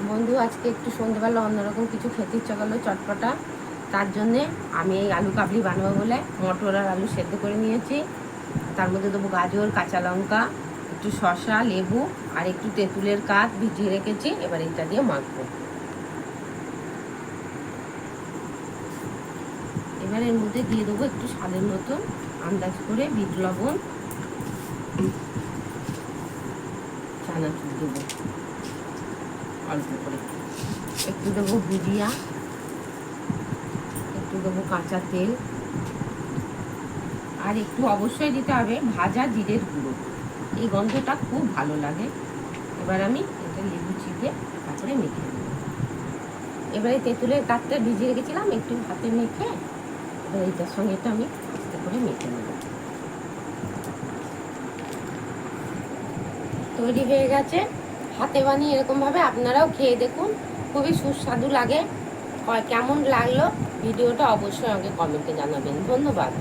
বন্ধু, আজকে একটু সন্ধ্যেবেলা অন্যরকম কিছু খেতে ইচ্ছা করলো, চটপটা। তার জন্যে আমি এই আলু কাবলি বানাবো বলে মটর আর আলু সেদ্ধ করে নিয়েছি। তার মধ্যে দেবো গাজর, কাঁচা লঙ্কা, একটু শসা, লেবু আর একটু তেঁতুলের কাঠ ভিজিয়ে রেখেছি। এবার এটা দিয়ে মাখবো। এবার এর মধ্যে দিয়ে দেবো একটু স্বাদের মতন আন্দাজ করে বিট লবণ, চানাচুর দেবো অল্প করে, একটু দেবো ভুজিয়া, একটু দেবো কাঁচা তেল, আর একটু অবশ্যই দিতে হবে ভাজা জিরের গুঁড়ো। এই গন্ধটা খুব ভালো লাগে। এবার আমি এটা লেবু চিপে তারপরে মেখে নেব। এবারে তেঁতুলের কাঠটা ভিজিয়ে রেখেছিলাম, একটু হাতে মেখে এবার এইটার সঙ্গে এটা আমি আস্তে করে মেখে নেব। তৈরি হয়ে গেছে। হাতে বানিয়ে এরকমভাবে আপনারাও খেয়ে দেখুন, খুবই সুস্বাদু লাগে। কেমন লাগলো ভিডিওটা অবশ্যই আমাকে কমেন্টে জানাবেন। ধন্যবাদ।